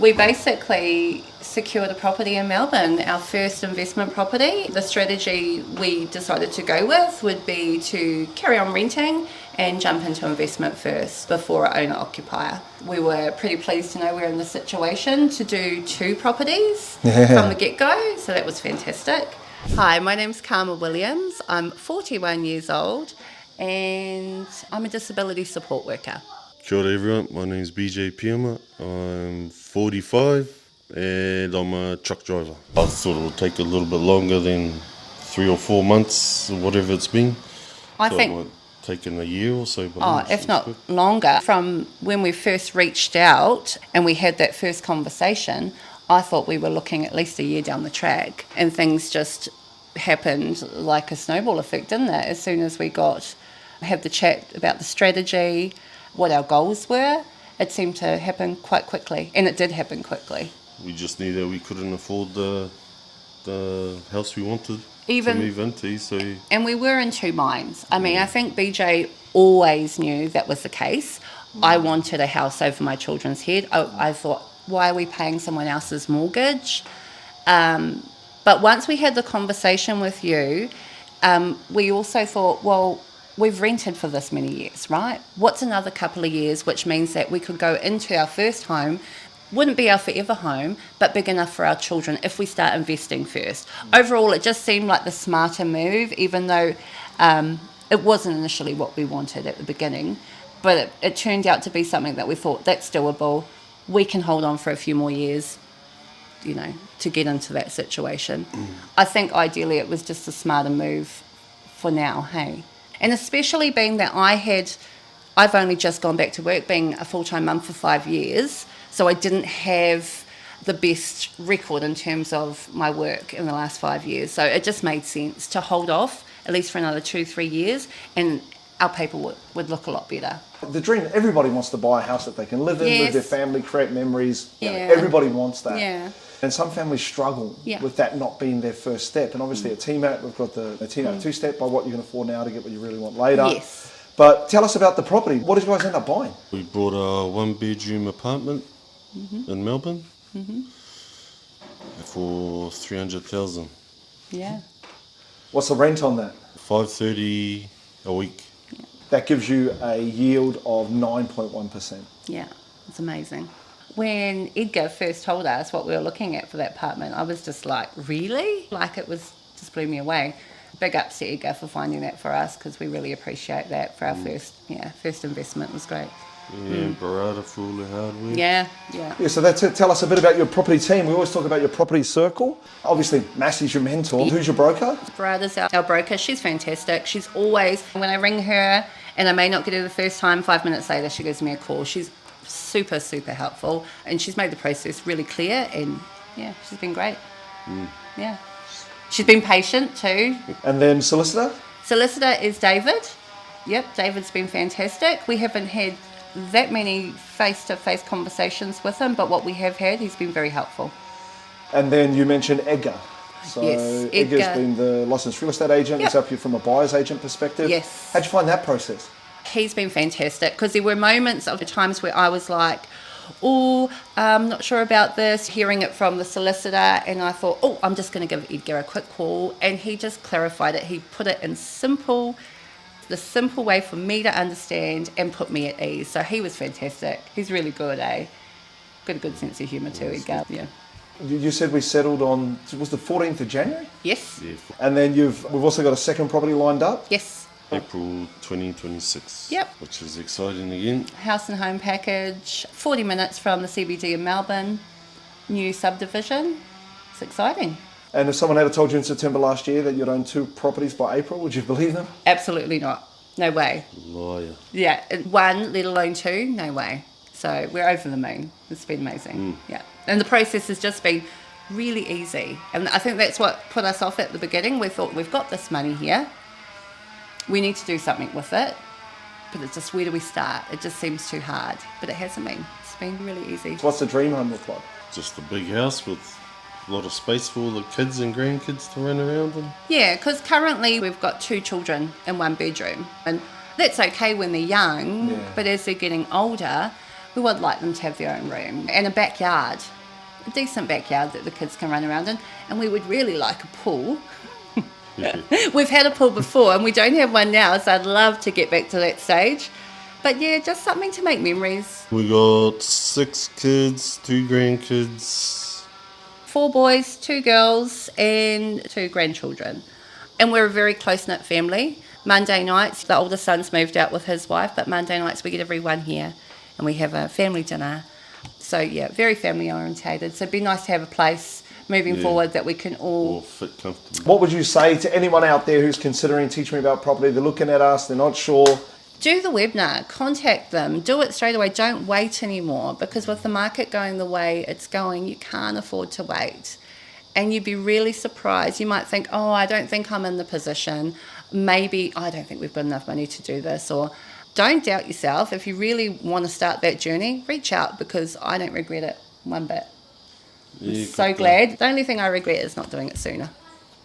We basically secured a property in Melbourne, our first investment property. The strategy we decided to go with would be to carry on renting and jump into investment first before owner-occupier. We were pretty pleased to know we're in the situation to do 2 properties from the get-go, so that was fantastic. Hi, my name's Karma Williams. I'm 41 years old and I'm a disability support worker. Kia ora everyone, my name is BJ Pihema. I'm 45 and I'm a truck driver. I thought it would take a little bit longer than 3 or 4 months, whatever it's been. I so think it might taken a year or so. But if not longer. From when we first reached out and we had that first conversation, I thought we were looking at least a year down the track, and things just happened like a snowball effect, didn't it? As soon as we had the chat about the strategy, what our goals were, it seemed to happen quite quickly, and it did happen quickly. We just knew that we couldn't afford the house we wanted to move into, so... And we were in 2 minds. I mean, I think BJ always knew that was the case. I wanted a house over my children's head. I thought, why are we paying someone else's mortgage? But once we had the conversation with you, we also thought, well, we've rented for this many years, right? What's another couple of years, which means that we could go into our first home, wouldn't be our forever home, but big enough for our children if we start investing first. Overall, it just seemed like the smarter move, even though it wasn't initially what we wanted at the beginning. But it turned out to be something that we thought, that's doable. We can hold on for a few more years, to get into that situation. I think ideally it was just a smarter move for now, hey? And especially being that I've only just gone back to work, being a full-time mum for 5 years, so I didn't have the best record in terms of my work in the last 5 years. So it just made sense to hold off at least for another 2-3 years, and our paperwork would look a lot better. The dream, everybody wants to buy a house that they can live in, with their family, create memories. Yeah. Everybody wants that. Yeah. And some families struggle with that not being their first step. And obviously at TMAT, we've got the TMAT 2-step, by what you can afford now to get what you really want later. Yes. But tell us about the property. What did you guys end up buying? We bought a 1-bedroom apartment in Melbourne for 300,000. Yeah. What's the rent on that? $530 a week. Yeah. That gives you a yield of 9.1%. Yeah, it's amazing. When Edgar first told us what we were looking at for that apartment, I was just like, really? Like, it just blew me away. Big ups to Edgar for finding that for us, because we really appreciate that for our first investment. It was great. Yeah, Barada for all the hard work. Yeah. So that's it. Tell us a bit about your property team. We always talk about your property circle. Obviously, Massey's your mentor. Who's your broker? Barada's our broker. She's fantastic. She's always, when I ring her and I may not get her the first time, 5 minutes later she gives me a call. She's super, super helpful, and she's made the process really clear, and she's been great. Yeah. She's been patient too. And then solicitor? Solicitor is David. Yep, David's been fantastic. We haven't had that many face-to-face conversations with him, but what we have had, he's been very helpful. And then you mentioned Edgar. So yes, Edgar's been the licensed real estate agent. He's helped you from a buyer's agent perspective. Yes. How'd you find that process? He's been fantastic, because there were moments of times where I was like, I'm not sure about this, hearing it from the solicitor, and I thought, I'm just going to give Edgar a quick call, and he just clarified it. He put it in the simple way for me to understand and put me at ease. So he was fantastic. He's really good, eh? Got a good sense of humour too, Edgar. Yeah. You said we settled on, was the 14th of January? Yes. Yeah. And then we've also got a second property lined up? Yes. April 2026. Yep. Which is exciting again. House and home package, 40 minutes from the CBD in Melbourne, new subdivision. It's exciting. And if someone had told you in September last year that you'd own 2 properties by April, would you believe them? Absolutely not. No way. Liar. Yeah, 1, let alone 2, no way. So we're over the moon. It's been amazing. Yeah. And the process has just been really easy. And I think that's what put us off at the beginning. We thought, we've got this money here. We need to do something with it. But it's just, where do we start? It just seems too hard. But it hasn't been. It's been really easy. So what's the dream home look like? Just a big house with a lot of space for all the kids and grandkids to run around in. Yeah, because currently we've got 2 children in 1 bedroom. And that's okay when they're young, but as they're getting older, We would like them to have their own room and a backyard, a decent backyard that the kids can run around in. And we would really like a pool. We've had a pool before and we don't have one now, so I'd love to get back to that stage. But yeah, just something to make memories. We got 6 kids, 2 grandkids. 4 boys, 2 girls and 2 grandchildren. And we're a very close-knit family. Monday nights, the older son's moved out with his wife, but Monday nights we get everyone here and we have a family dinner. So yeah, very family orientated. So it'd be nice to have a place moving forward that we can all fit comfortably. What would you say to anyone out there who's considering Teach Me About Property? They're looking at us, they're not sure. Do the webinar, contact them, do it straight away, don't wait anymore, because with the market going the way it's going, you can't afford to wait. And you'd be really surprised. You might think, oh, I don't think I'm in the position. Maybe I don't think we've got enough money to do this. Or don't doubt yourself. If you really want to start that journey, reach out, because I don't regret it one bit. I'm so glad. The only thing I regret is not doing it sooner.